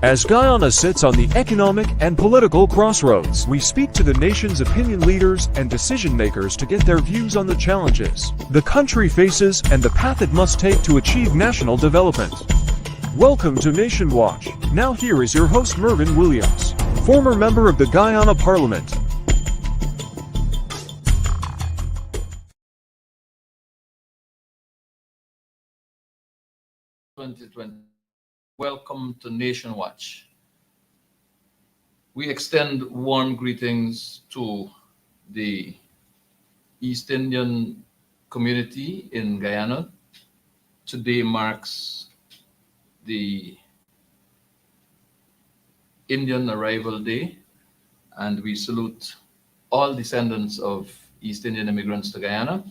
As Guyana sits on the economic and political crossroads, we speak to the nation's opinion leaders and decision makers to get their views on the challenges the country faces and the path it must take to achieve national development. Welcome to Nation Watch. Now here is your host Mervyn Williams, former member of the Guyana Parliament. Welcome to Nation Watch. We extend warm greetings to the East Indian community in Guyana. Today marks the Indian Arrival Day, and we salute all descendants of East Indian immigrants to Guyana,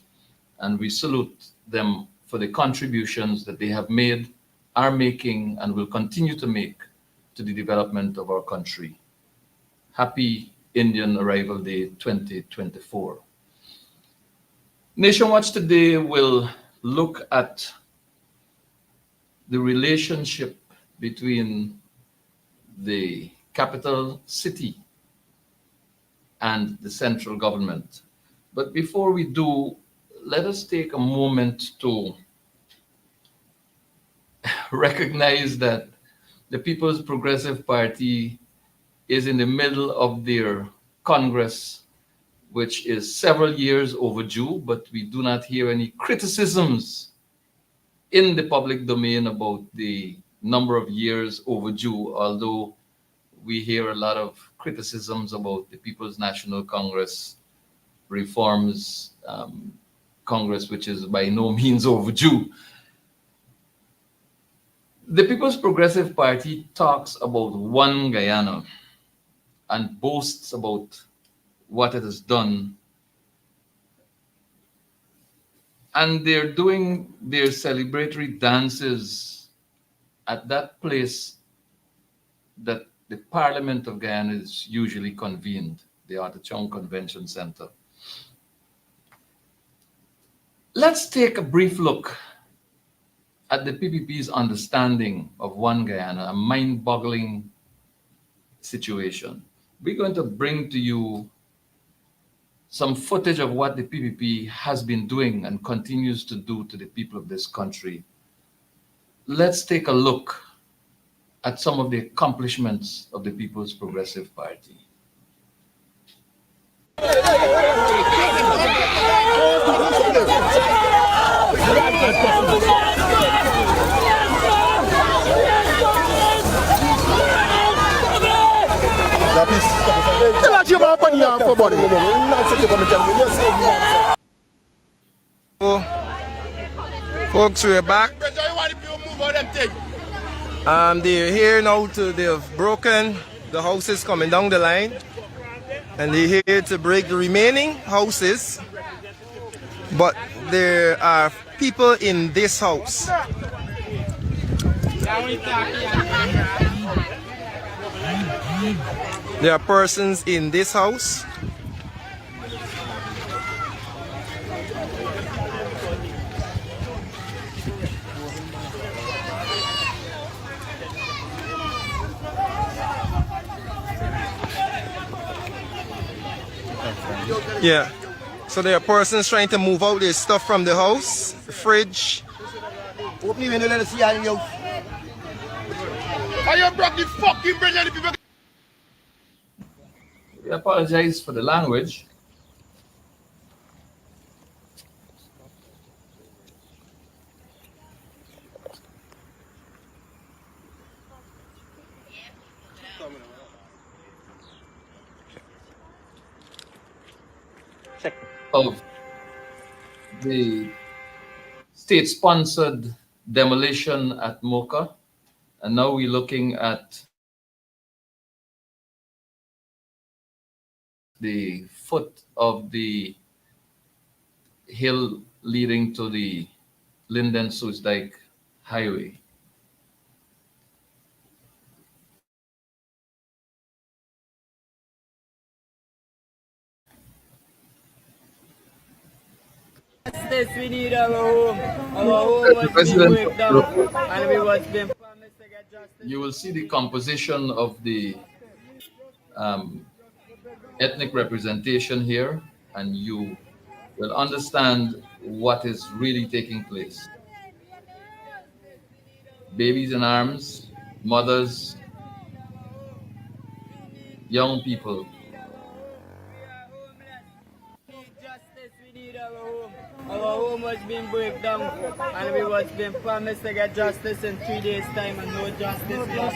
and we salute them for the contributions that they have made, are making, and will continue to make to the development of our country. Happy Indian Arrival Day 2024. Nation Watch today will look at the relationship between the capital city and the central government. But before we do, let us take a moment to recognize that the People's Progressive Party is in the middle of their Congress, which is several years overdue, but we do not hear any criticisms in the public domain about the number of years overdue, although we hear a lot of criticisms about the People's National Congress reforms, Congress which is by no means overdue. The People's Progressive Party talks about one Guyana and boasts about what it has done. And they're doing their celebratory dances at that place that the Parliament of Guyana is usually convened, the Artachon Convention Center. Let's take a brief look at the PPP's understanding of one Guyana, a mind-boggling situation. We're going to bring to you some footage of what the PPP has been doing and continues to do to the people of this country. Let's take a look at some of the accomplishments of the People's Progressive Party. Folks, we're back. They're here now they've broken the houses coming down the line, and they're here to break the remaining houses. But there are people in this house. There are persons in this house. Yeah. So there are persons trying to move out their stuff from the house, the fridge. Open the window, let us see how you. Are you broke the fucking bridge and the people? We apologize for the language. Of the state-sponsored demolition at Mocha, and now we're looking at the foot of the hill leading to the Linden-Soesdijk Highway. We need our home. Our home was being wiped out, and we was being promised to get you will see the composition of the um, ethnic representation here, and you will understand what is really taking place. Babies in arms, mothers, young people. Our home was being broke down and we was being promised to get justice in 3 days time and no justice yet.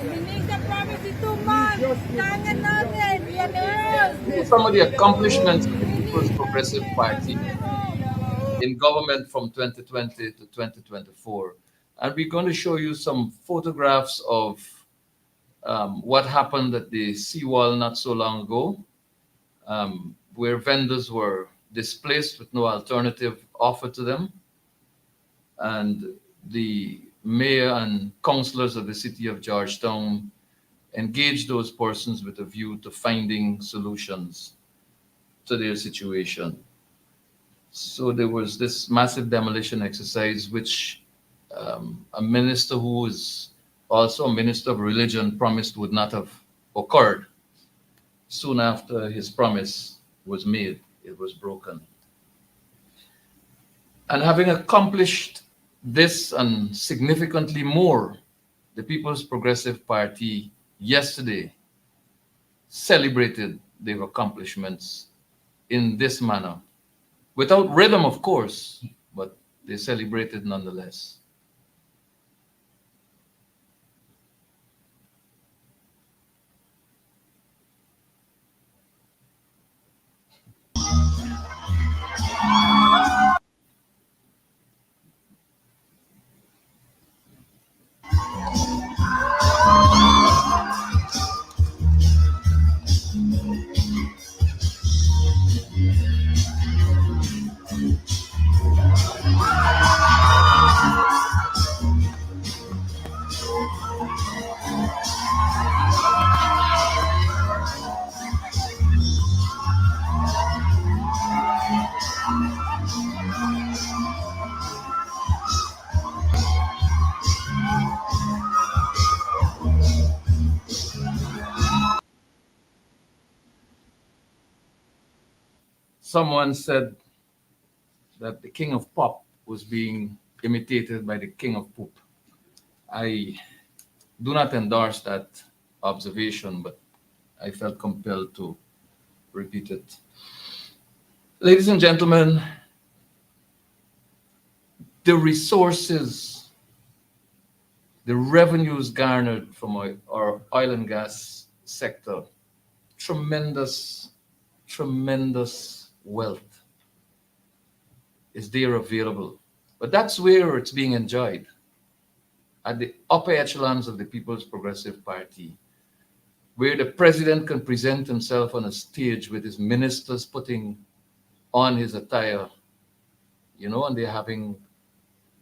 We need the promise in 2 months. Kaya natin, yan. Some of the accomplishments of the People's Progressive Party in government from 2020 to 2024. And we're going to show you some photographs of what happened at the seawall not so long ago, where vendors were displaced with no alternative offered to them. And the mayor and councillors of the city of Georgetown engaged those persons with a view to finding solutions to their situation. So there was this massive demolition exercise, which a minister who is also a minister of religion promised would not have occurred. Soon after his promise was made, it was broken. And having accomplished this and significantly more, the People's Progressive Party yesterday celebrated their accomplishments in this manner. Without rhythm, of course, but they celebrated nonetheless. Someone said that the king of pop was being imitated by the king of poop. I do not endorse that observation, but I felt compelled to repeat it. Ladies and gentlemen, the resources, the revenues garnered from our oil and gas sector, tremendous wealth is there available. But that's where it's being enjoyed, at the upper echelons of the People's Progressive Party, where the president can present himself on a stage with his ministers putting on his attire, and they're having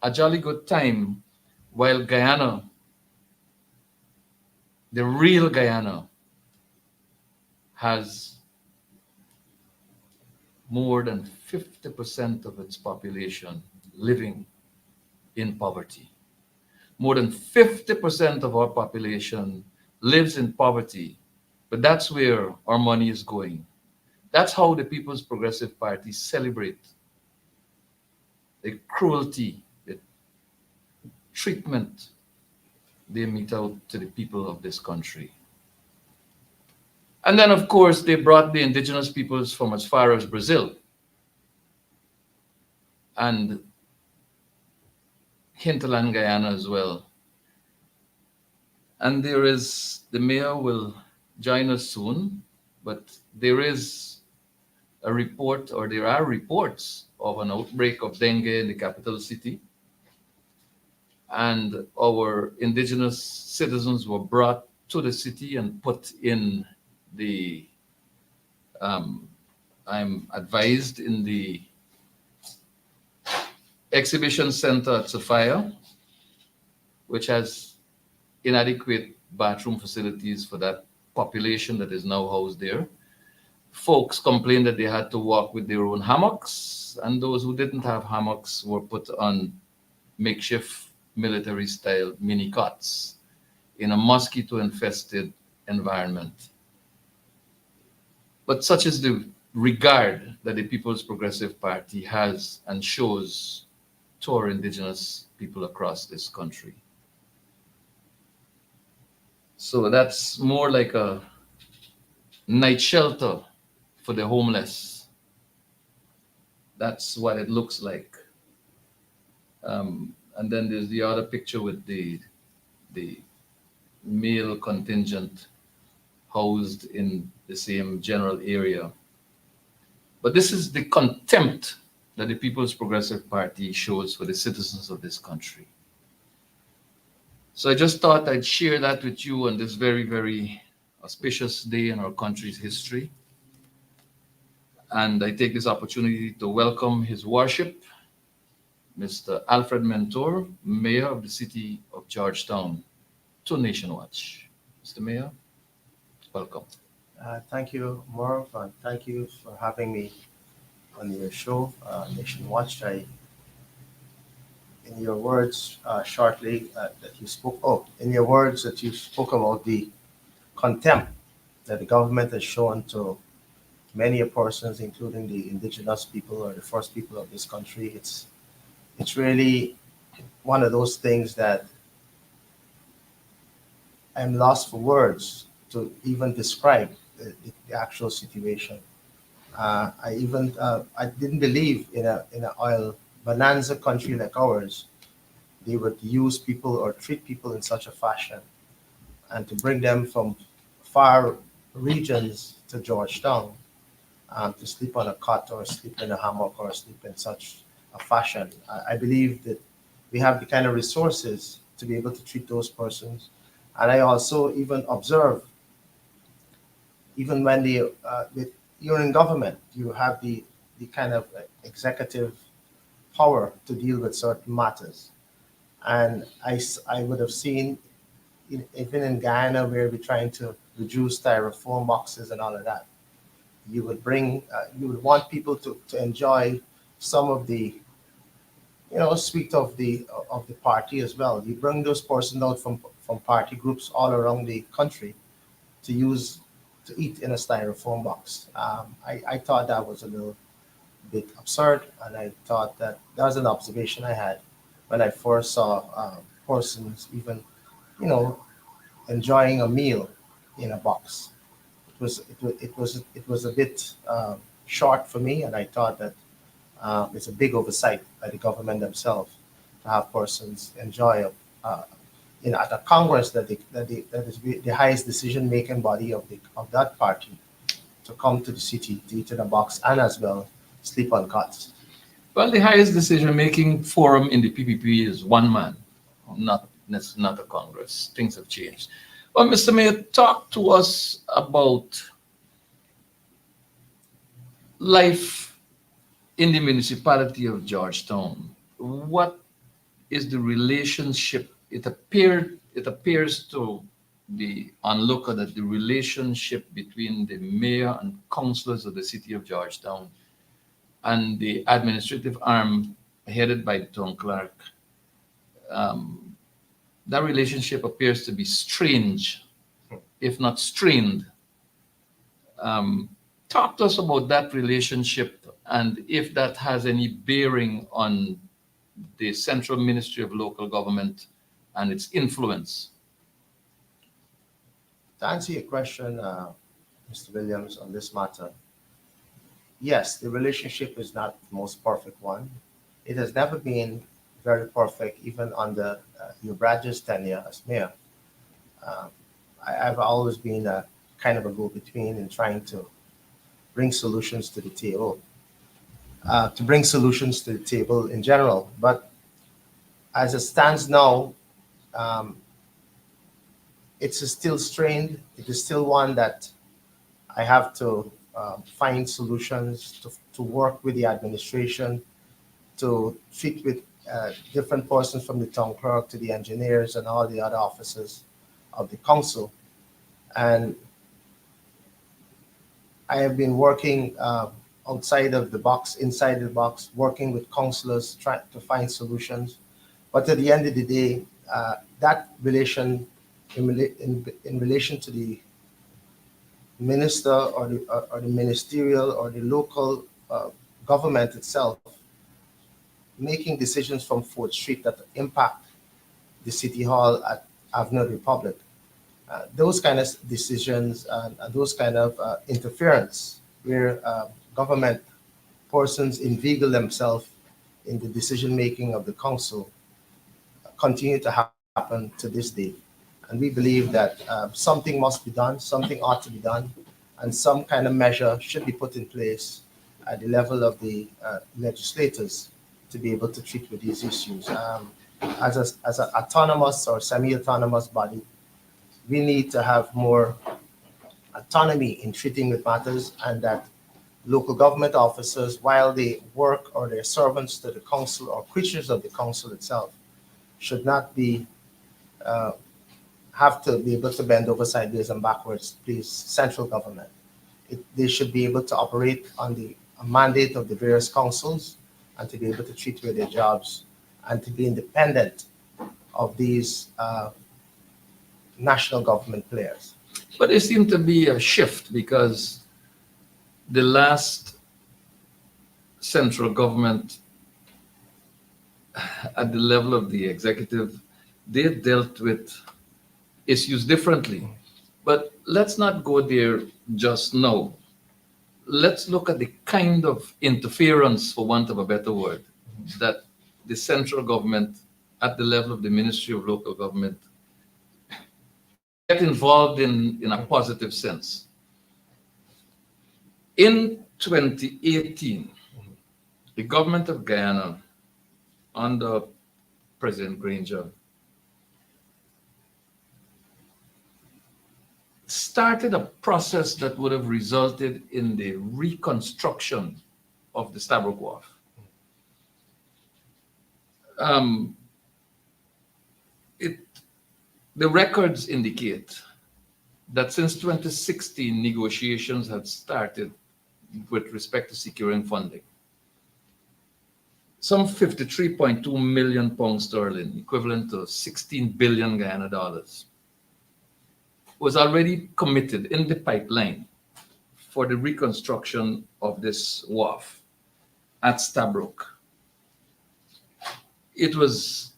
a jolly good time, while Guyana, the real Guyana, has more than 50% of its population living in poverty. More than 50% of our population lives in poverty, but that's where our money is going. That's how the People's Progressive Party celebrate the cruelty, the treatment they mete out to the people of this country. And then, of course, they brought the indigenous peoples from as far as Brazil and hinterland Guyana as well. And the mayor will join us soon, but there is a report, or there are reports of an outbreak of dengue in the capital city. And our indigenous citizens were brought to the city and put in I'm advised, in the exhibition center at Sophia, which has inadequate bathroom facilities for that population that is now housed there. folks complained that they had to walk with their own hammocks, and those who didn't have hammocks were put on makeshift military style mini cots in a mosquito infested environment. But such is the regard that the People's Progressive Party has and shows to our indigenous people across this country. So that's more like a night shelter for the homeless. That's what it looks like. And then there's the other picture with the male contingent housed in the same general area. But this is the contempt that the People's Progressive Party shows for the citizens of this country. So I just thought I'd share that with you on this very, very auspicious day in our country's history. And I take this opportunity to welcome His Worship, Mr. Alfred Mentor, Mayor of the City of Georgetown, to Nation Watch. Mr. Mayor, welcome. Thank you, Merv, and thank you for having me on your show, Nation Watch. In your words shortly that you spoke, in your words that you spoke about the contempt that the government has shown to many persons, including the indigenous people or the first people of this country. It's really one of those things that I'm lost for words to even describe the actual situation. I didn't believe in an oil bonanza country like ours, they would use people or treat people in such a fashion, and to bring them from far regions to Georgetown to sleep on a cot or sleep in a hammock or sleep in such a fashion. I believe that we have the kind of resources to be able to treat those persons. And I also even observe, even when you're in government, you have the kind of executive power to deal with certain matters. And I would have seen, even in Guyana, where we're trying to reduce styrofoam boxes and all of that, you would want people to enjoy some of the, sweet of the party as well. You bring those persons out from party groups all around the country to eat in a styrofoam box. I thought that was a little bit absurd, and I thought that was an observation I had when I first saw persons even, enjoying a meal in a box. It was a bit short for me, and I thought that it's a big oversight by the government themselves to have persons enjoy at a Congress that is the highest decision-making body of that party, to come to the city to eat in a box and as well sleep on cots. Well, the highest decision-making forum in the PPP is one man, not a Congress. Things have changed. Well, Mr. Mayor, talk to us about life in the municipality of Georgetown. What is the relationship? It appears to the onlooker that the relationship between the mayor and councillors of the city of Georgetown and the administrative arm headed by the town clerk, that relationship appears to be strange, if not strained. Talk to us about that relationship and if that has any bearing on the Central Ministry of Local Government and its influence. To answer your question, Mr. Williams, on this matter, yes, the relationship is not the most perfect one. It has never been very perfect, even under your Bradger's tenure as mayor. I've always been a kind of a go-between in trying to bring solutions to the table, in general. But as it stands now, it's still strained. It is still one that I have to find solutions to work with the administration, to treat with different persons from the town clerk to the engineers and all the other officers of the council. And I have been working outside of the box, inside the box, working with councillors, trying to find solutions. But at the end of the day, that relation in relation to the minister or the ministerial or the local government itself, making decisions from 4th Street that impact the City Hall at Avenue Republic. Those kind of decisions and those kind of interference where government persons inveigle themselves in the decision making of the council continue to happen to this day. And we believe that something must be done, something ought to be done, and some kind of measure should be put in place at the level of the legislators to be able to treat with these issues. As an autonomous or semi-autonomous body, we need to have more autonomy in treating with matters, and that local government officers, while they work or they're servants to the council or creatures of the council itself, should not be have to be able to bend over sideways and backwards, please, central government. They should be able to operate on the mandate of the various councils and to be able to treat with their jobs and to be independent of these national government players. But there seemed to be a shift because the last central government at the level of the executive, they dealt with issues differently. But let's not go there just now. Let's look at the kind of interference, for want of a better word, that the central government at the level of the Ministry of Local Government get involved in a positive sense. In 2018, the government of Guyana, under President Granger, started a process that would have resulted in the reconstruction of the Stabroek Wharf. The records indicate that since 2016, negotiations had started with respect to securing funding. Some 53.2 million pounds sterling, equivalent to 16 billion Guyana dollars, was already committed in the pipeline for the reconstruction of this wharf at Stabroek. It was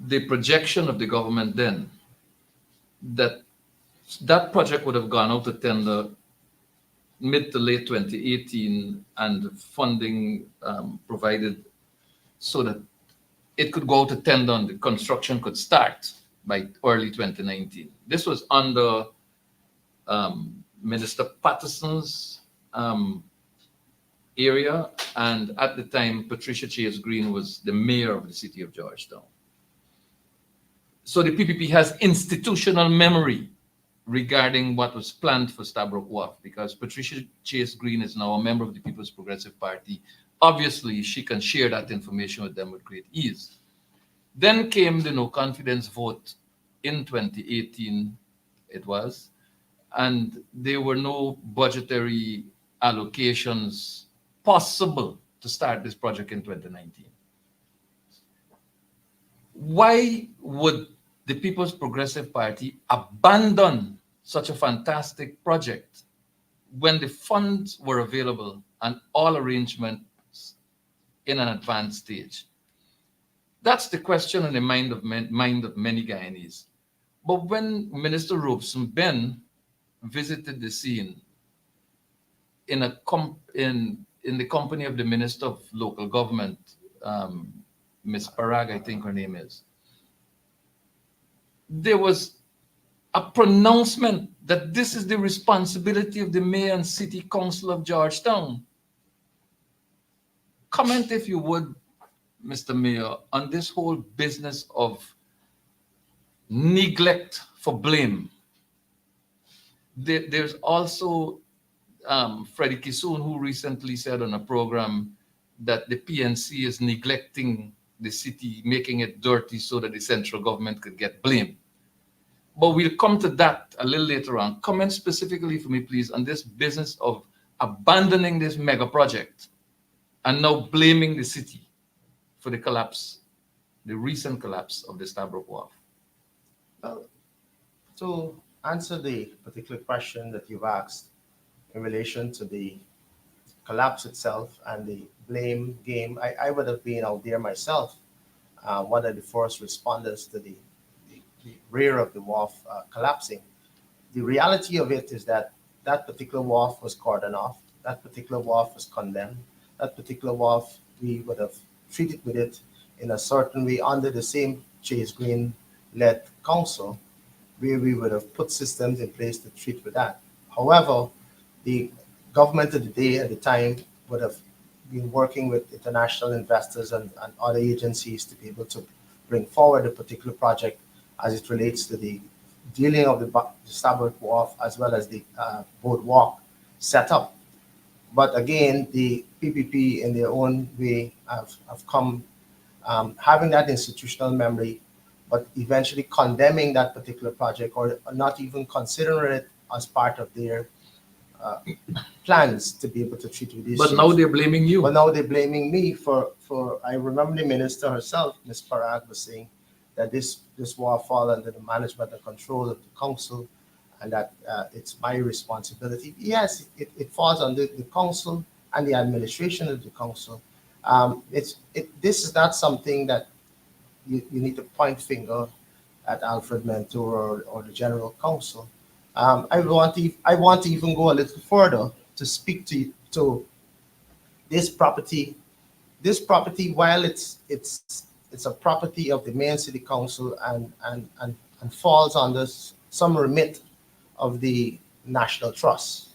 the projection of the government then that that project would have gone out to tender mid to late 2018 and funding provided so that it could go out to tender and the construction could start by early 2019. This was under Minister Patterson's area, and at the time, Patricia Chase Green was the mayor of the city of Georgetown. So the PPP has institutional memory regarding what was planned for Stabroek Wharf, because Patricia Chase Green is now a member of the People's Progressive Party. Obviously, she can share that information with them with great ease. Then came the no confidence vote in 2018, it was, and there were no budgetary allocations possible to start this project in 2019. Why would the People's Progressive Party abandon such a fantastic project when the funds were available and all arrangements in an advanced stage? That's the question in the mind of many Guyanese. But when Minister Robeson Ben visited the scene in the company of the Minister of Local Government, Ms. Parag, I think her name is, there was a pronouncement that this is the responsibility of the Mayor and City Council of Georgetown. Comment, if you would, Mr. Mayor, on this whole business of neglect for blame. There's also Freddie Kisoon, who recently said on a program that the PNC is neglecting the city, making it dirty so that the central government could get blamed. But we'll come to that a little later on. Comment specifically for me, please, on this business of abandoning this mega project and now blaming the city for the collapse, the recent collapse of the Stabroek Wharf. Well, to answer the particular question that you've asked in relation to the collapse itself and the blame game, I would have been out there myself, one of the first responders to the rear of the wharf collapsing. The reality of it is that that particular wharf was cordoned off, that particular wharf was condemned, that particular wharf, we would have treated with it in a certain way under the same Chase Green-led council, where we would have put systems in place to treat with that. However, the government of the day at the time would have been working with international investors and other agencies to be able to bring forward a particular project as it relates to the dealing of the Stabroek Wharf as well as the boardwalk setup. But again, the PPP in their own way have come having that institutional memory, but eventually condemning that particular project or not even considering it as part of their plans to be able to treat with these But issues. now they're blaming you. But now they're blaming me for I remember the minister herself, Ms. Parag, was saying that this war fall under the management and control of the council and that it's my responsibility. Yes, it falls under the council and the administration of the council. This is not something that you need to point finger at Alfred Mentor or the general council. I want to even go a little further to speak to this property. This property, while it's a property of the mayor and city council and falls under some remit of the National Trust.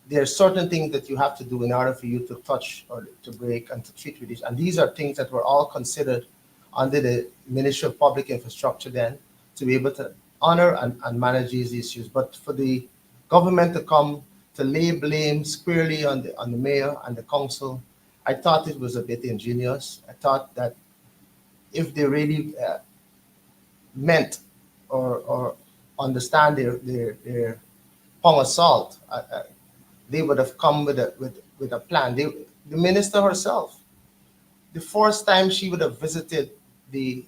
There are certain things that you have to do in order for you to touch or to break and to treat with this. And these are things that were all considered under the Ministry of Public Infrastructure then to be able to honor and manage these issues. But for the government to come to lay blame squarely on the mayor and the council, I thought it was a bit ingenious. I thought that if they really meant or understand their pound of salt, they would have come with a plan. The minister herself, the first time she would have visited the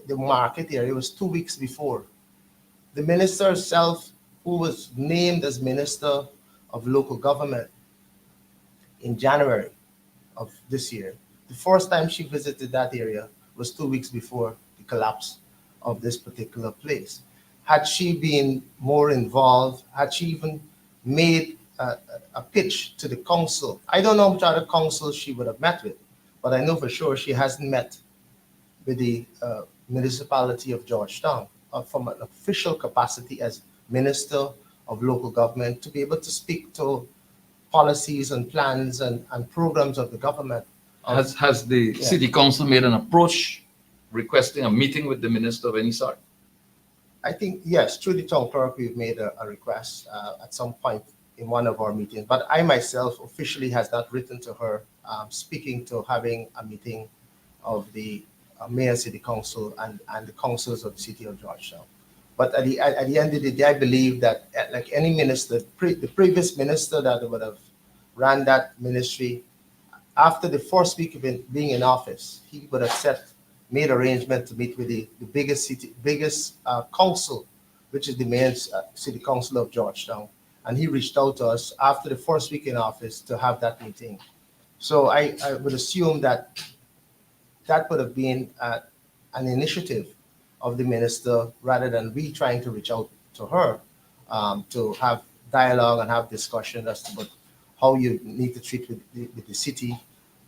market area, it was 2 weeks before. The minister herself, who was named as Minister of Local Government in January of this year, the first time she visited that area was 2 weeks before the collapse of this particular place. Had she been more involved, had she even made a pitch to the council, I don't know which other council she would have met with, but I know for sure she hasn't met with the municipality of Georgetown from an official capacity as Minister of Local Government to be able to speak to policies and plans and programs of the government. Has the city council made an approach requesting a meeting with the minister of any sort? I think, yes, through the town clerk, we've made a request at some point in one of our meetings, but I myself officially has not written to her speaking to having a meeting of the mayor, city council, and the councils of the city of Georgetown. But at the end of the day, I believe that like any minister, the previous minister that would have ran that ministry, after the first week of being in office, he would have made arrangement to meet with the biggest council, which is the mayor city council of Georgetown. And he reached out to us after the first week in office to have that meeting. So I would assume that would have been an initiative of the minister rather than we trying to reach out to her to have dialogue and have discussion as to how you need to treat with the city,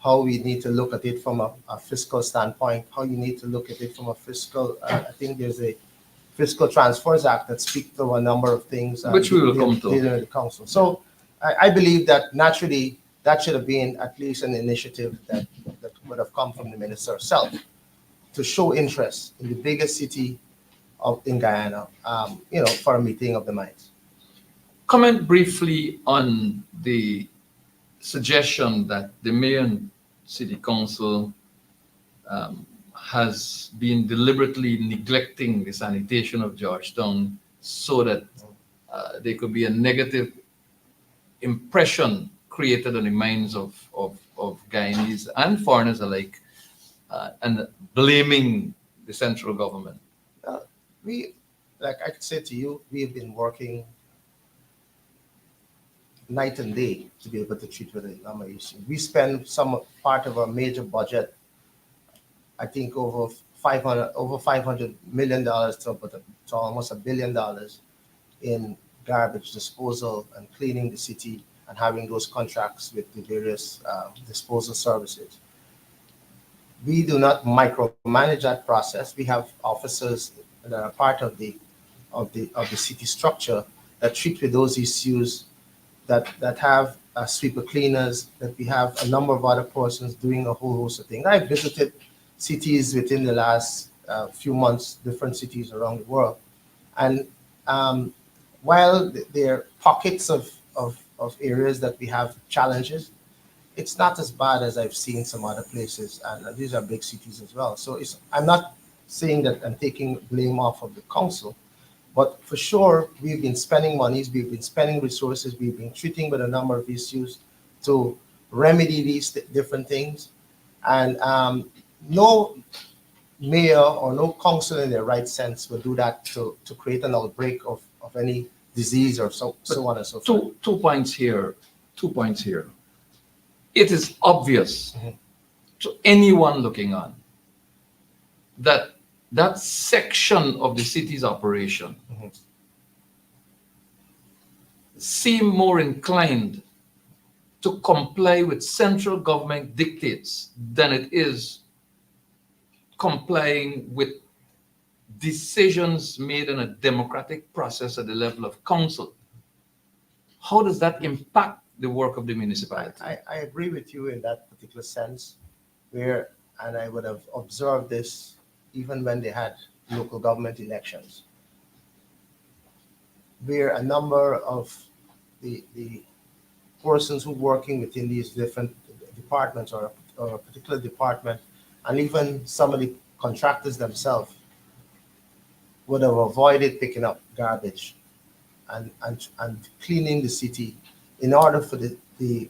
how we need to look at it from a fiscal standpoint, how you need to look at it from a fiscal, I think there's a Fiscal Transfers Act that speaks to a number of things. Which we will come to. Dealing with the council. So I believe that naturally that should have been at least an initiative that would have come from the minister herself to show interest in the biggest city in Guyana, for a meeting of the minds. Comment briefly on the suggestion that the mayor and city council has been deliberately neglecting the sanitation of Georgetown so that there could be a negative impression created on the minds of Guyanese and foreigners alike, and blaming the central government? We, like I could say to you, we have been working night and day to be able to treat with the Lama issue. We spend some part of our major budget, I think over $500 million to almost $1 billion in garbage disposal and cleaning the city and having those contracts with the various disposal services. We do not micromanage that process. We have officers that are part of the city structure that treat with those issues, that have sweeper cleaners, that we have a number of other persons doing a whole host of things. I visited cities within the last few months, different cities around the world, and while there are pockets of areas that we have challenges, it's not as bad as I've seen some other places, and these are big cities as well. So I'm not saying that I'm taking blame off of the council, but for sure, we've been spending monies, we've been spending resources, we've been treating with a number of issues to remedy these different things. And no mayor or no council in their right sense will do that to create an outbreak of any disease or so on and so forth. Two points here. It is obvious to anyone looking on that that section of the city's operation seem more inclined to comply with central government dictates than it is complying with decisions made in a democratic process at the level of council. How does that impact the work of the municipality? I agree with you in that particular sense, and I would have observed this even when they had local government elections, where a number of the persons who are working within these different departments or a particular department, and even some of the contractors themselves, would have avoided picking up garbage and cleaning the city in order for the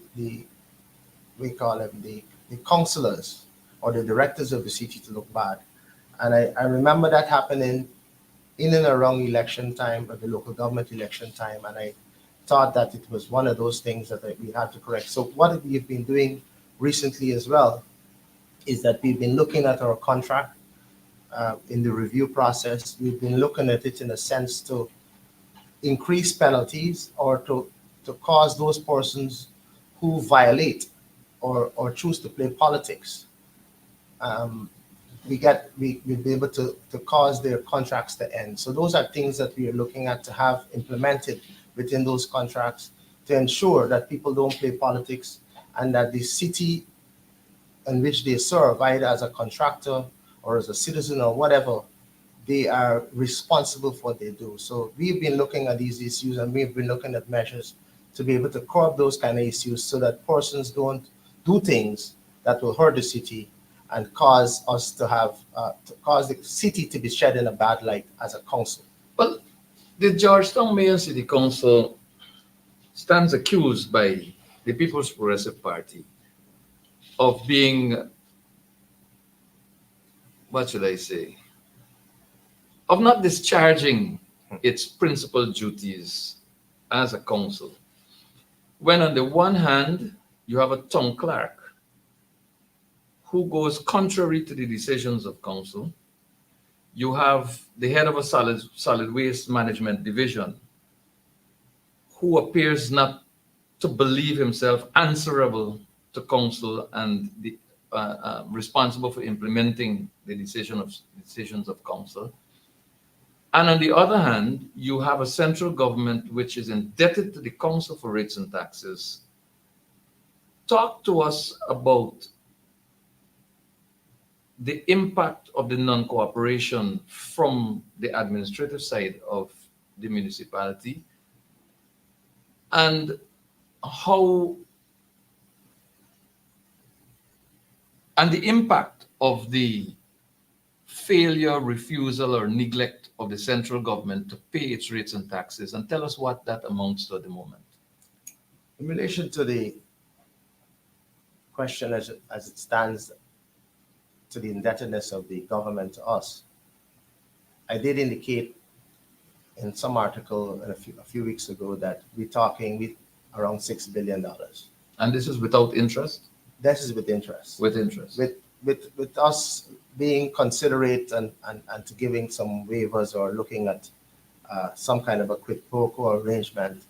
councillors or the directors of the city to look bad. And I remember that happening in and around election time, or the local government election time, and I thought that it was one of those things that we had to correct. So what we've been doing recently as well is that we've been looking at our contract in the review process. We've been looking at it in a sense to increase penalties or to cause those persons who violate or choose to play politics, we'll be able to cause their contracts to end. So those are things that we are looking at to have implemented within those contracts to ensure that people don't play politics and that the city in which they serve, either as a contractor or as a citizen or whatever, they are responsible for what they do. So we've been looking at these issues, and we've been looking at measures to be able to curb those kind of issues so that persons don't do things that will hurt the city and cause us to cause the city to be shed in a bad light as a council. Well, the Georgetown Mayor City Council stands accused by the People's Progressive Party of being, what should I say, of not discharging its principal duties as a council. When on the one hand, you have a town clerk who goes contrary to the decisions of council. You have the head of a solid waste management division who appears not to believe himself answerable to council and responsible for implementing the decisions of council. And on the other hand, you have a central government which is indebted to the council for rates and taxes. Talk to us about the impact of the non-cooperation from the administrative side of the municipality, and the impact of the failure, refusal, or neglect of the central government to pay its rates and taxes, and tell us what that amounts to at the moment. In relation to the question as it stands to the indebtedness of the government to us, I did indicate in some article a few weeks ago that we're talking with around $6 billion. And this is without interest? This is with interest. With interest. With us being considerate and to giving some waivers or looking at some kind of a quid pro quo arrangement,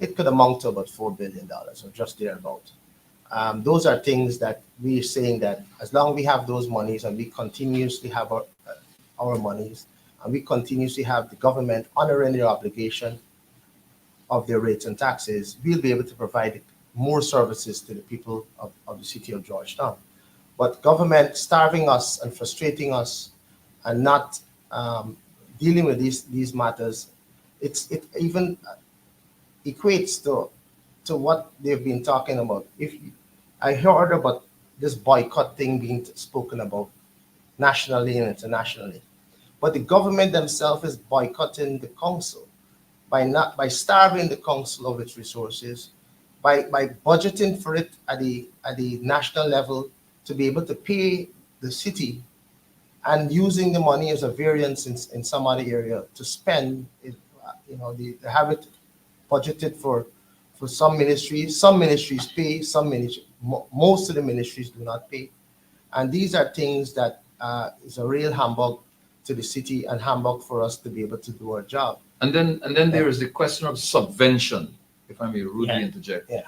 it could amount to about $4 billion or just thereabout. Those are things that we're saying that as long as we have those monies and we continuously have our monies and we continuously have the government honoring their obligation of their rates and taxes, we'll be able to provide more services to the people of the city of Georgetown. But government starving us and frustrating us and not dealing with these matters, it even equates to what they've been talking about. If I heard about this boycott thing being spoken about nationally and internationally, but the government themselves is boycotting the council by starving the council of its resources, by budgeting for it at the national level to be able to pay the city and using the money as a variance in some other area to spend it. They have it budgeted for some ministries. Some ministries pay, most of the ministries do not pay. And these are things that is a real humbug to the city and humbug for us to be able to do our job. And then there is the question of subvention, if I may rudely interject. Yeah.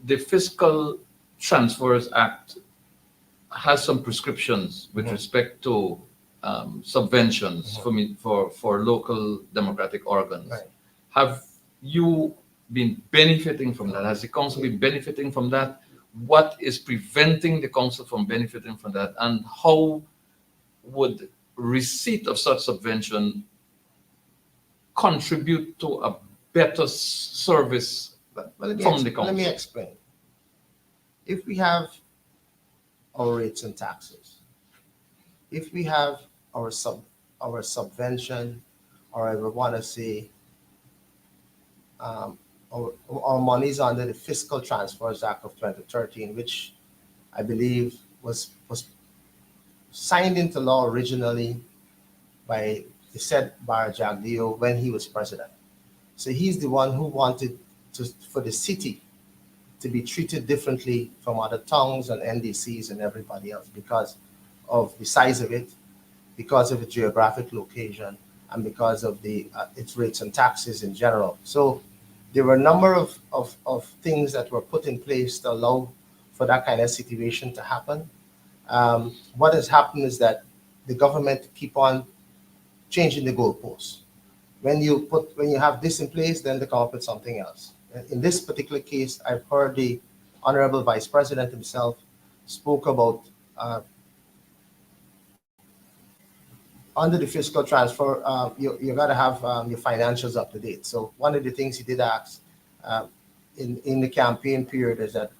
The Fiscal Transfers Act has some prescriptions with respect to subventions for local democratic organs. Right. Have you been benefiting from that? Has the council been benefiting from that? What is preventing the council from benefiting from that? And how would receipt of such subvention contribute to a better service from the council? Let me explain. If we have our rates and taxes, if we have our subvention, or I would want to say our monies under the Fiscal Transfers Act of 2013, which I believe was signed into law originally by the said Bar Jagdeo when he was president. So he's the one who wanted for the city to be treated differently from other towns and NDCs and everybody else because of the size of it, because of its geographic location, and because of its rates and taxes in general. So there were a number of things that were put in place to allow for that kind of situation to happen. What has happened is that the government keep on changing the goalposts. When you have this in place, then they come up with something else. In this particular case, I've heard the Honorable Vice President himself spoke about under the fiscal transfer, you got to have your financials up to date. So one of the things he did ask in the campaign period is that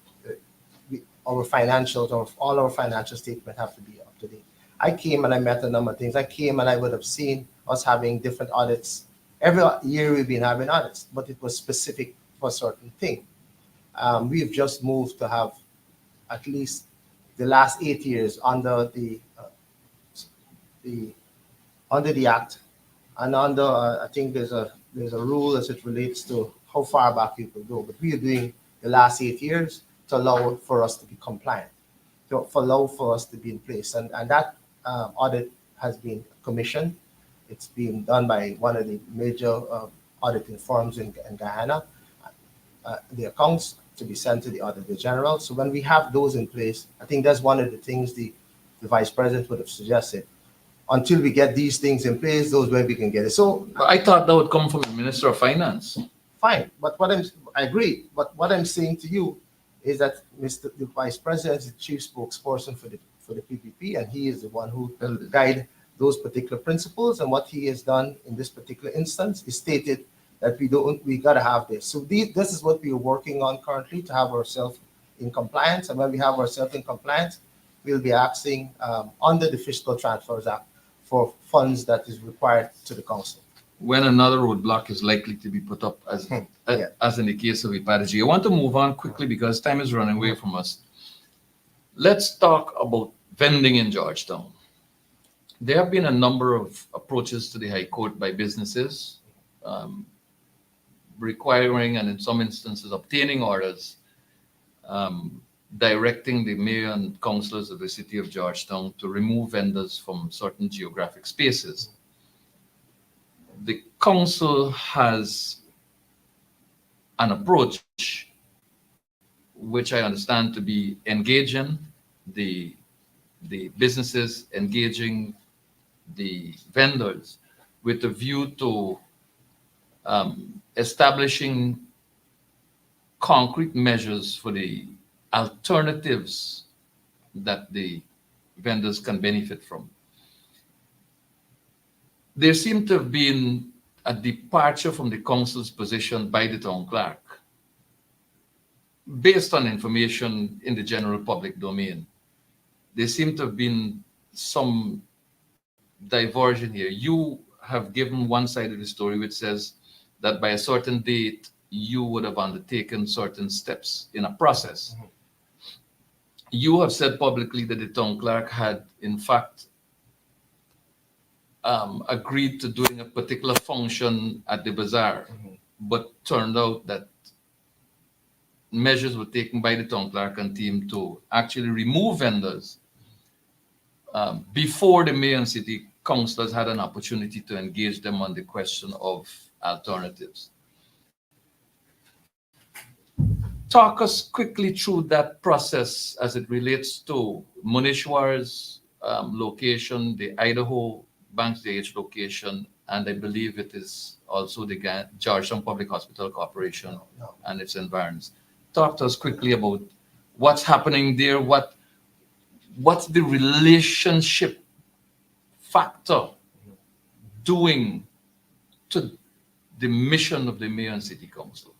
our financials, or all our financial statement have to be up to date. I came and I met a number of things. I came and I would have seen us having different audits. Every year we've been having audits, but it was specific for a certain thing. We've just moved to have at least the last 8 years under the act, and under I think there's a rule as it relates to how far back you could go. But we are doing the last 8 years to allow for us to be compliant, to allow for us to be in place, and that audit has been commissioned. It's been done by one of the major auditing firms in Guyana. The accounts to be sent to the Auditor General. So when we have those in place, I think that's one of the things the Vice President would have suggested. Until we get these things in place, those where we can get it. So But I thought that would come from the Minister of Finance. fine, but I agree. But what I'm saying to you is that the Vice President is the chief spokesperson for the PPP, and he is the one who will guide those particular principles. And what he has done in this particular instance is stated that we got to have this. So this is what we are working on currently, to have ourselves in compliance. And when we have ourselves in compliance, we'll be asking under the Fiscal Transfers Act for funds that is required to the council. When another roadblock is likely to be put up, as Yeah. as in the case of Ipadiji. I want to move on quickly because time is running away from us. Let's talk about vending in Georgetown. There have been a number of approaches to the High Court by businesses requiring and in some instances obtaining orders directing the mayor and councillors of the city of Georgetown to remove vendors from certain geographic spaces. The council has an approach which I understand to be engaging the businesses, engaging the vendors with a view to establishing concrete measures for the alternatives that the vendors can benefit from. There seemed to have been a departure from the council's position by the town clerk based on information in the general public domain. There seemed to have been some diversion here. You have given one side of the story which says that by a certain date, you would have undertaken certain steps in a process. You have said publicly that the town clerk had, in fact, agreed to doing a particular function at the bazaar, but turned out that measures were taken by the town clerk and team to actually remove vendors before the mayor and city councillors had an opportunity to engage them on the question of alternatives. Talk us quickly through that process as it relates to Munishwar's location, the Idaho Banks DH location, and I believe it is also the Georgetown Public Hospital Corporation and its environs. Talk to us quickly about what's happening there, what's the relationship factor doing to the mission of the mayor and city council?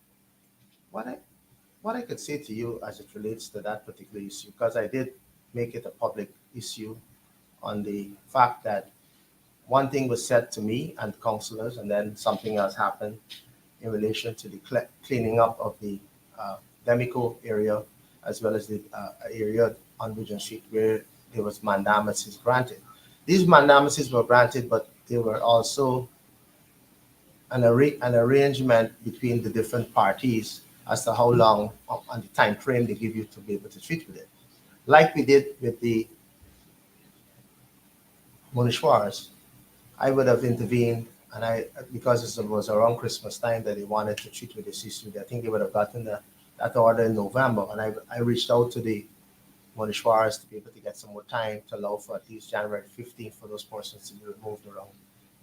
What I could say to you as it relates to that particular issue, because I did make it a public issue on the fact that one thing was said to me and councillors, and then something else happened in relation to the cleaning up of the Demico area, as well as the area on Regent Street where there was mandamases granted. These mandamases were granted, but they were also an arrangement between the different parties as to how long and the time frame they give you to be able to treat with it. Like we did with the Munishwars, I would have intervened, and because it was around Christmas time that they wanted to treat with this issue, I think they would have gotten that order in November, and I reached out to the Munishwars to be able to get some more time to allow for at least January 15th for those persons to be removed around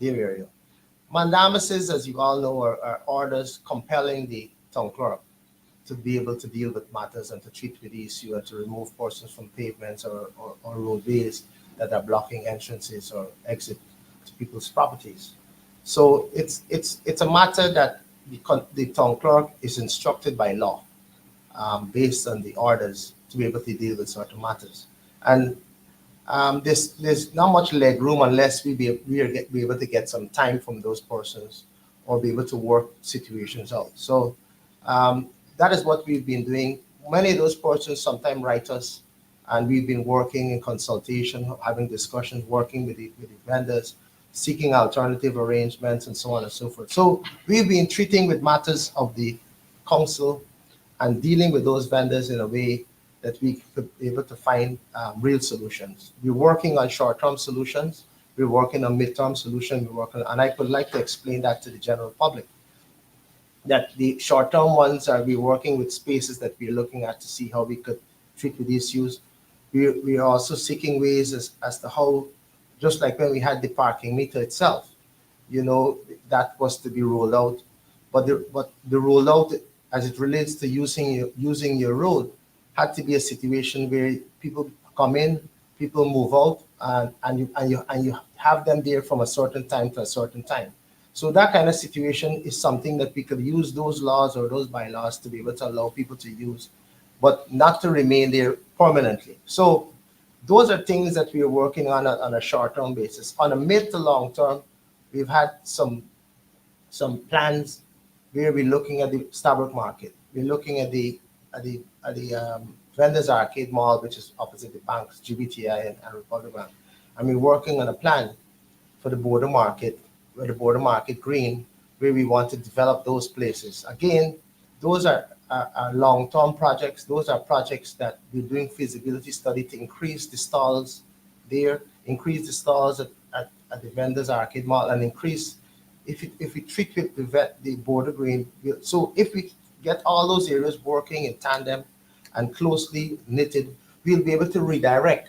their area. Mandamases, as you all know, are orders compelling the town clerk to be able to deal with matters and to treat with the issue and to remove persons from pavements or roadways that are blocking entrances or exit to people's properties. So it's a matter that the town clerk is instructed by law based on the orders to be able to deal with certain matters. And there's not much leg room unless we be able to get some time from those persons or be able to work situations out. So that is what we've been doing. Many of those persons sometimes write us, and we've been working in consultation, having discussions, working with the vendors, seeking alternative arrangements, and so on and so forth. So we've been treating with matters of the council and dealing with those vendors in a way that we could be able to find real solutions. We're working on short-term solutions. We're working on mid-term solutions. And I would like to explain that to the general public. That the short-term ones are we're working with spaces that we're looking at to see how we could treat with issues. We are also seeking ways as to how, just like when we had the parking meter itself, that was to be rolled out. But the rollout, as it relates to using your road, had to be a situation where people come in, people move out, and you have them there from a certain time to a certain time. So that kind of situation is something that we could use those laws or those bylaws to be able to allow people to use, but not to remain there permanently. So those are things that we are working on a short-term basis. On a mid to long term, we've had some plans where we're looking at the Starbuck Market. We're looking at the Vendors Arcade Mall, which is opposite the banks, GBTI and Republic Bank. And we're working on a plan for the border market, where the border market green, where we want to develop those places. Again, those are long-term projects. Those are projects that we're doing feasibility study to increase the stalls there, increase the stalls at the Vendors Arcade Mall, and increase, if we treat with the border green. So if we get all those areas working in tandem and closely knitted, we'll be able to redirect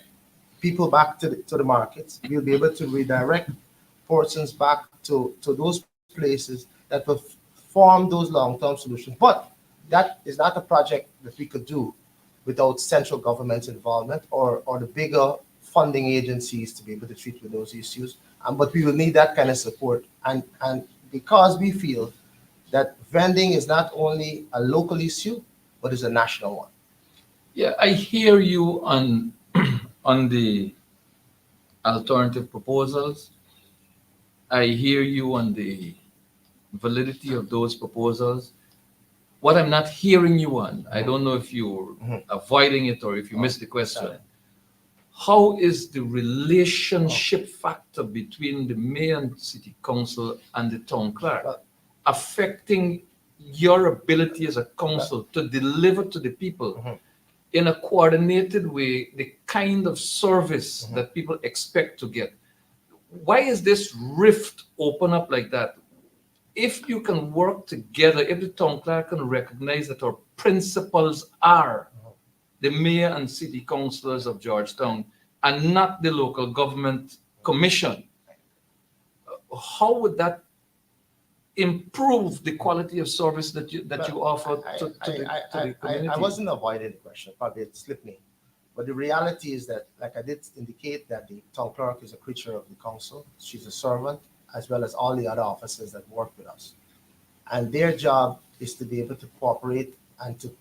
people back to the markets. We'll be able to redirect persons back to those places that will form those long-term solutions. But that is not a project that we could do without central government involvement or the bigger funding agencies to be able to treat with those issues. But we will need that kind of support. And because we feel that vending is not only a local issue, but is a national one. Yeah, I hear you on on the alternative proposals. I hear you on the validity of those proposals. What I'm not hearing you on, I don't know if you're avoiding it or if you missed the question. How is the relationship factor between the mayor and city council and the town clerk affecting your ability as a council to deliver to the people in a coordinated way the kind of service that people expect to get? Why is this rift open up like that? If you can work together, if the town clerk can recognize that our principals are the mayor and city councillors of Georgetown and not the local government commission, how would that improve the quality of service that you offer to the community? I wasn't avoiding the question, probably it slipped me. But the reality is that, like I did indicate, that the town clerk is a creature of the council. She's a servant, as well as all the other officers that work with us. And their job is to be able to cooperate and to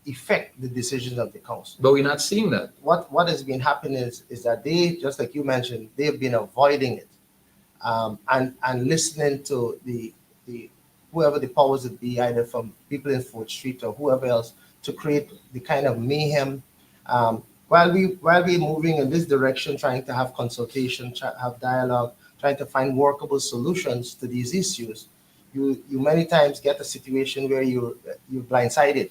effect the decisions of the council. But we're not seeing that. What has been happening is that they, just like you mentioned, they've been avoiding it and listening to the whoever the powers that be, either from people in 4th Street or whoever else, to create the kind of mayhem. While we're moving in this direction, trying to have consultation, have dialogue, trying to find workable solutions to these issues, you many times get a situation where you're blindsided,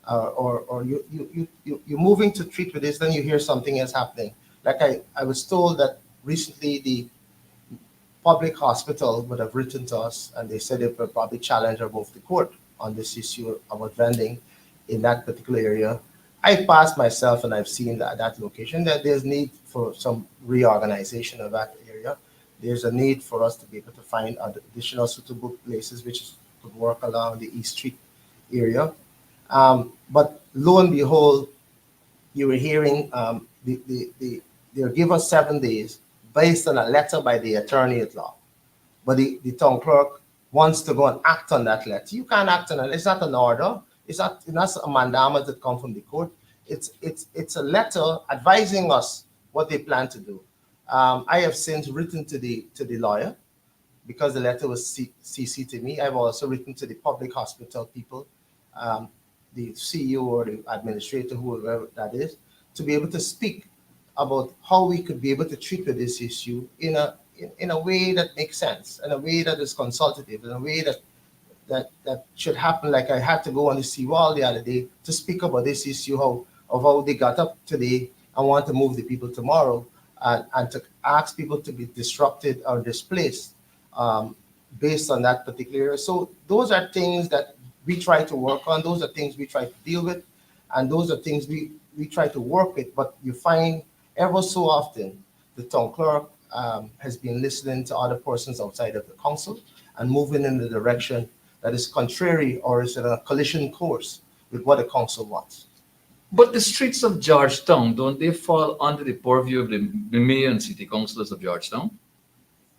or you're moving to treat with this, then you hear something else happening. Like I was told that recently the public hospital would have written to us, and they said they would probably challenge or move to court on this issue about vending in that particular area. I've passed myself and I've seen that location, that there's need for some reorganization of that area. There's a need for us to be able to find additional suitable places which could work along the East Street area. But lo and behold, you were hearing they'll give us 7 days based on a letter by the attorney at law. But the town clerk wants to go and act on that letter. You can't act on it. It's not an order. It's not a mandamus that come from the court. It's a letter advising us what they plan to do. I have since written to the lawyer, because the letter was CC to me. I've also written to the public hospital people, the CEO or the administrator, whoever that is, to be able to speak about how we could be able to treat with this issue in a way that makes sense, in a way that is consultative, in a way that should happen. Like I had to go on the seawall the other day to speak about this issue, of how they got up today and want to move the people tomorrow, and to ask people to be disrupted or displaced based on that particular area. So those are things that we try to work on. Those are things we try to deal with, and those are things we try to work with. But you find ever so often the town clerk has been listening to other persons outside of the council and moving in the direction that is contrary or is in a collision course with what the council wants. But the streets of Georgetown, don't they fall under the purview of the mayor and city councillors of Georgetown?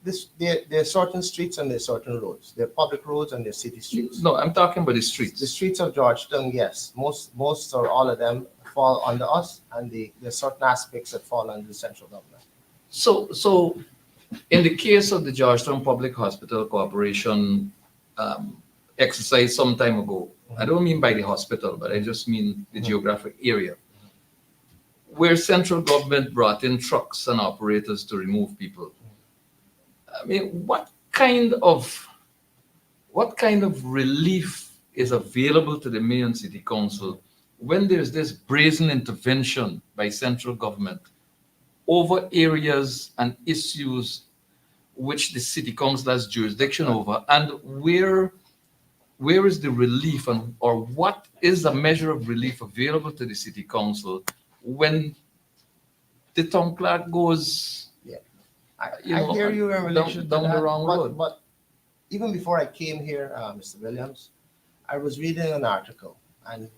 There are certain streets and there are certain roads. There are public roads and there are city streets. No, I'm talking about the streets. The streets of Georgetown, yes. Most or all of them fall under us, and there are certain aspects that fall under the central government. So in the case of the Georgetown Public Hospital Corporation exercise some time ago, I don't mean by the hospital, but I just mean the geographic area, where central government brought in trucks and operators to remove people. I mean, what kind of relief is available to the mayor and city council when there's this brazen intervention by central government over areas and issues which the city council has jurisdiction over, and where is the relief, and or what is a measure of relief available to the city council when the town clerk goes, I know, hear you in relation down to the that, wrong road. but even before I came here, Mr. Williams, I was reading an article, and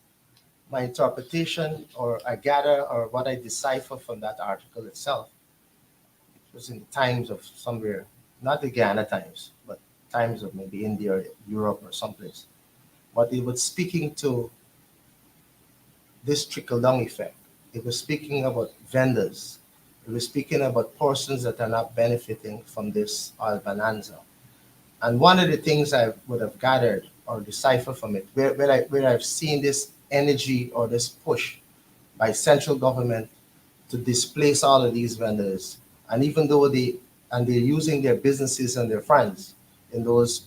my interpretation, or I gather, or what I decipher from that article itself, it was in the times of somewhere, not the Ghana times, but times of maybe India or Europe or someplace. But it was speaking to this trickle-down effect. It was speaking about vendors. It was speaking about persons that are not benefiting from this oil bonanza. And one of the things I would have gathered or deciphered from it, where I've seen this energy or this push by central government to displace all of these vendors, and even though they're using their businesses and their funds in those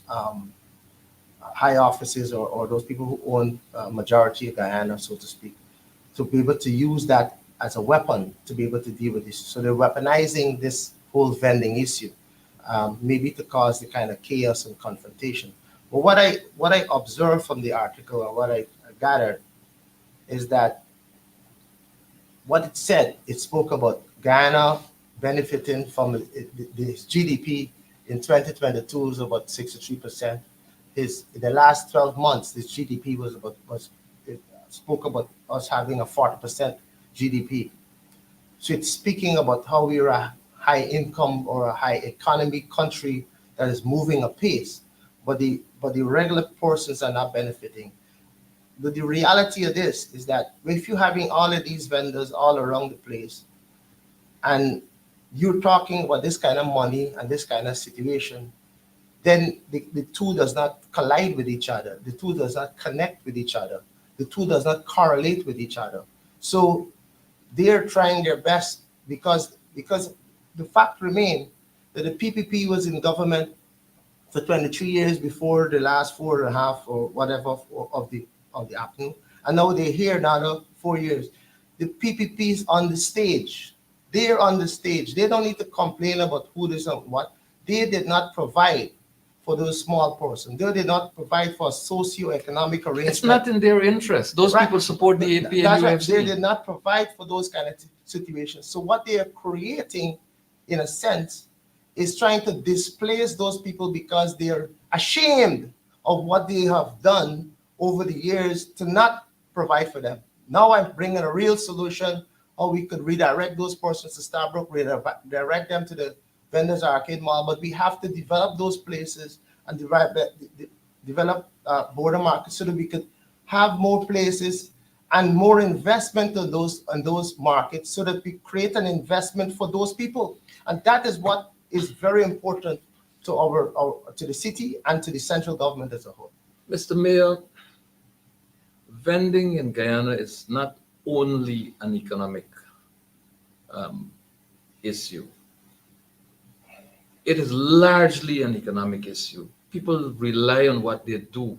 high offices, or those people who own majority of Guyana, so to speak, to be able to use that as a weapon to be able to deal with this. So they're weaponizing this whole vending issue, maybe to cause the kind of chaos and confrontation. But what I observed from the article, or what I gathered, is that what it said, it spoke about Guyana benefiting from the GDP in 2022 was about 63%. In the last 12 months, this GDP spoke about us having a 40% GDP. So it's speaking about how we're a high income or a high economy country that is moving apace, but the regular persons are not benefiting. But the reality of this is that if you're having all of these vendors all around the place, and you're talking about this kind of money and this kind of situation, then the two does not collide with each other. The two does not connect with each other. The two does not correlate with each other. So they're trying their best, because the fact remains that the PPP was in government for 23 years before the last 4.5 or whatever of the afternoon, and now they're here another 4 years. The PPP is on the stage. They're on the stage. They don't need to complain about who this and what. They did not provide for those small persons. They did not provide for a socio-economic arrangement. It's not in their interest. Those people support the AP and Right. UFC. They did not provide for those kind of situations. So what they are creating, in a sense, is trying to displace those people because they're ashamed of what they have done over the years to not provide for them. Now I'm bringing a real solution, or we could redirect those persons to Starbrook, redirect them to the Vendors Arcade Mall, but we have to develop those places and develop border markets so that we could have more places and more investment in those markets, so that we create an investment for those people. And that is what is very important to to the city and to the central government as a whole. Mr. Mayor, vending in Guyana is not only an economic issue. It is largely an economic issue. People rely on what they do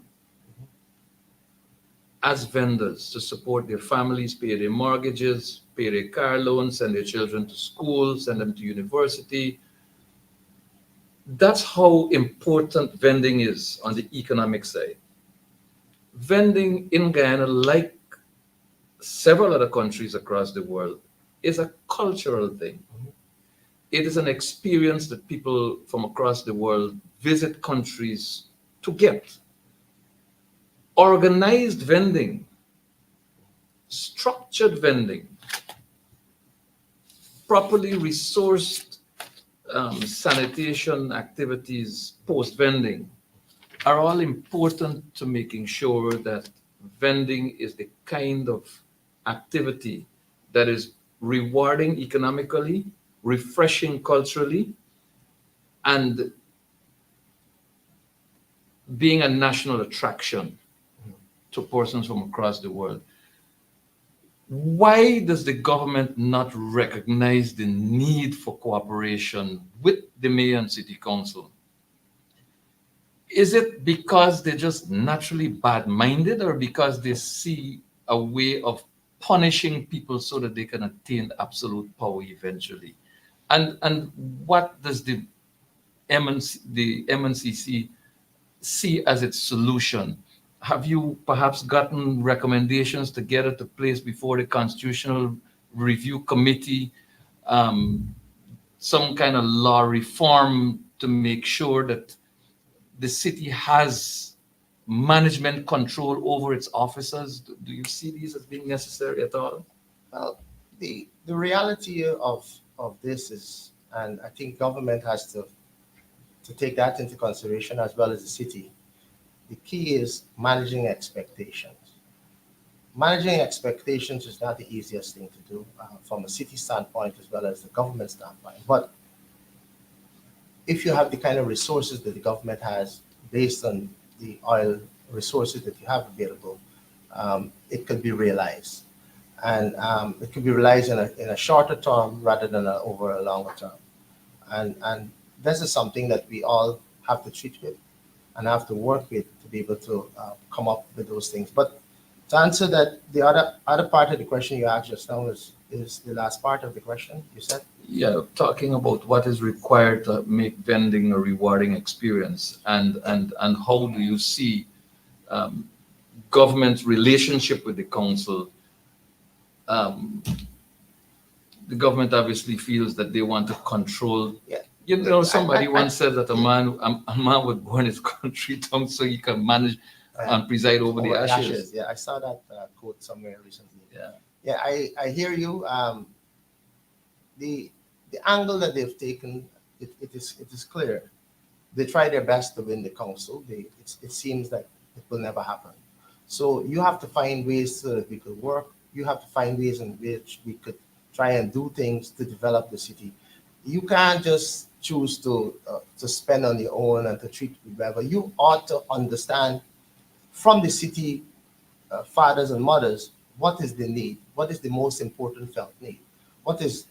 as vendors to support their families, pay their mortgages, pay their car loans, send their children to school, send them to university. That's how important vending is on the economic side. Vending in Guyana, like several other countries across the world, is a cultural thing. It is an experience that people from across the world visit countries to get. Organized vending, structured vending, properly resourced sanitation activities post-vending are all important to making sure that vending is the kind of activity that is rewarding economically, refreshing culturally, and being a national attraction to persons from across the world. Why does the government not recognize the need for cooperation with the mayor and city council? Is it because they're just naturally bad-minded, or because they see a way of punishing people so that they can attain absolute power eventually? And what does the MNCC see as its solution? Have you perhaps gotten recommendations to get it to place before the Constitutional Review Committee, some kind of law reform to make sure that the city has management control over its officers? Do you see these as being necessary at all? Well, the reality of this is, and I think government has to take that into consideration as well as the city. The key is managing expectations. Managing expectations is not the easiest thing to do from a city standpoint as well as the government standpoint. But if you have the kind of resources that the government has based on the oil resources that you have available, it could be realized. And it could be realized in a shorter term rather than over a longer term. And this is something that we all have to treat with and have to work with to be able to come up with those things. But to answer that, the other part of the question you asked just now is the last part of the question you said? Yeah, talking about what is required to make vending a rewarding experience, and how do you see government's relationship with the council? The government obviously feels that they want to control. Yeah. You know, somebody once said that a man would burn his country down so he can manage and preside over the ashes. Yeah, I saw that quote somewhere recently. Yeah. Yeah, I hear you. The angle that they've taken, it is clear. They try their best to win the council. It seems like it will never happen. So you have to find ways so that we could work. You have to find ways in which we could try and do things to develop the city. You can't just choose to spend on your own and to treat whoever. You ought to understand from the city fathers and mothers what is the need, what is the most important felt need, what is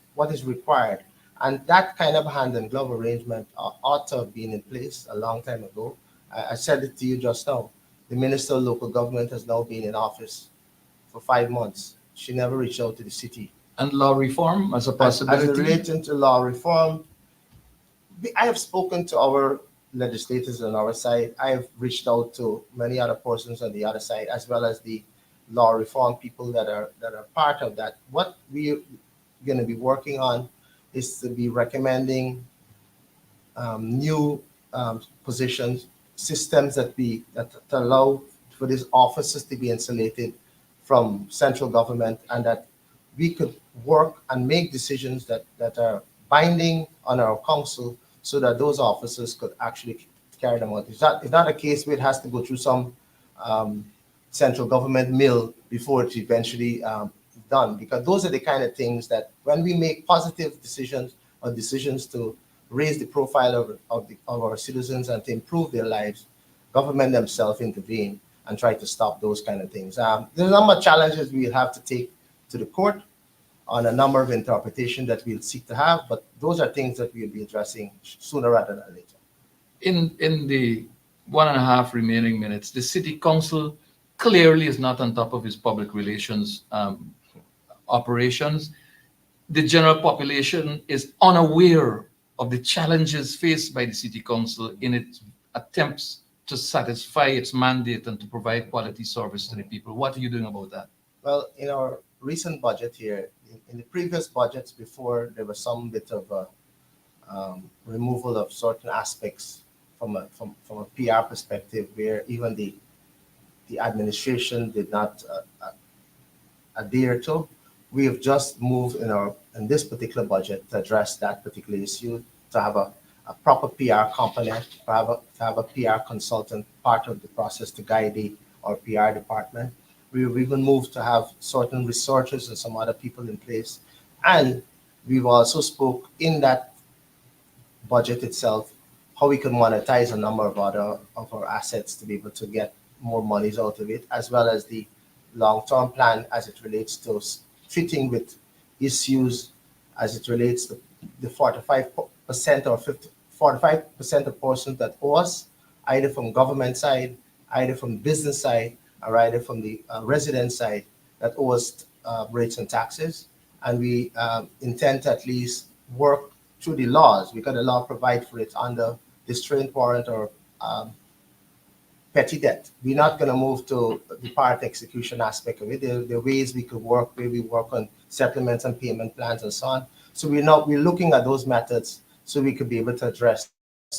required. And that kind of hand and glove arrangement ought to have been in place a long time ago. I said it to you just now. The Minister of Local Government has now been in office for 5 months. She never reached out to the city. And law reform as a possibility? As relating to law reform, I have spoken to our legislators on our side. I have reached out to many other persons on the other side, as well as the law reform people that are part of that. What we're going to be working on is to be recommending new positions, systems that allow for these offices to be insulated from central government, and that we could work and make decisions that are binding on our council so that those officers could actually carry them out. It's not a case where it has to go through some central government mill before it's eventually done, because those are the kind of things that when we make positive decisions or decisions to raise the profile of our citizens and to improve their lives, government themselves intervene and try to stop those kind of things. There's a number of challenges we have to take to the court on a number of interpretations that we'll seek to have, but those are things that we'll be addressing sooner rather than later. In the 1.5 remaining minutes, the city council clearly is not on top of its public relations operations. The general population is unaware of the challenges faced by the city council in its attempts to satisfy its mandate and to provide quality service to the people. What are you doing about that? Well, in our recent budget here, in the previous budgets before, there was some bit of removal of certain aspects from a PR perspective, where even the administration did not adhere to. We have just moved in this particular budget to address that particular issue, to have a proper PR component, to have a PR consultant part of the process to guide our PR department. We've even moved to have certain researchers and some other people in place. And we've also spoke in that budget itself how we can monetize a number of other of our assets to be able to get more monies out of it, as well as the long-term plan as it relates to fitting with issues as it relates to the 45% or 45% of portions that owe us, either from government side, either from business side, or either from the resident side that owe us rates and taxes. And we intend to at least work through the laws, because the law provide for it under distraint warrant or petty debt. We're not going to move to the part execution aspect of it. There are ways we could work where we work on settlements and payment plans and so on. So we're looking at those methods so we could be able to address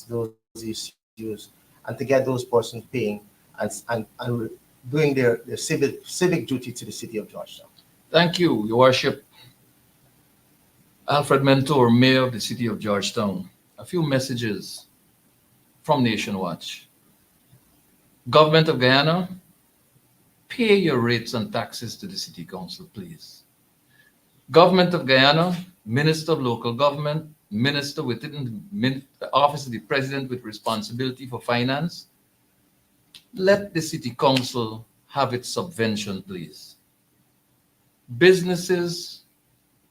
those issues and to get those persons paying and doing their civic duty to the city of Georgetown. Thank you, Your Worship. Alfred Mentor, Mayor of the City of Georgetown. A few messages from Nation Watch. Government of Guyana, pay your rates and taxes to the City Council, please. Government of Guyana, Minister of Local Government, Minister within the Office of the President with responsibility for finance, let the City Council have its subvention, please. Businesses,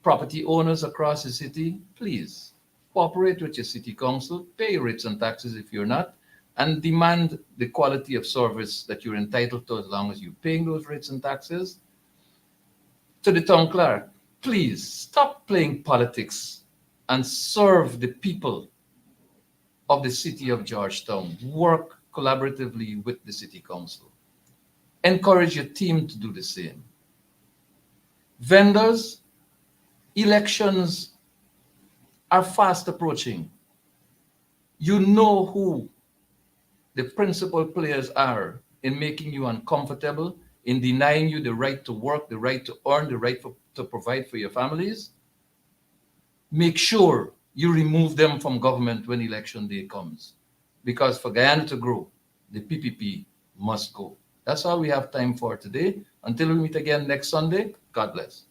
property owners across the city, please cooperate with your City Council, pay your rates and taxes if you're not, and demand the quality of service that you're entitled to as long as you're paying those rates and taxes. To the town clerk, please stop playing politics and serve the people of the City of Georgetown. Work collaboratively with the City Council. Encourage your team to do the same. Vendors, elections are fast approaching. You know who the principal players are in making you uncomfortable, in denying you the right to work, the right to earn, the right to provide for your families. Make sure you remove them from government when election day comes. Because for Guyana to grow, the PPP must go. That's all we have time for today. Until we meet again next Sunday, God bless.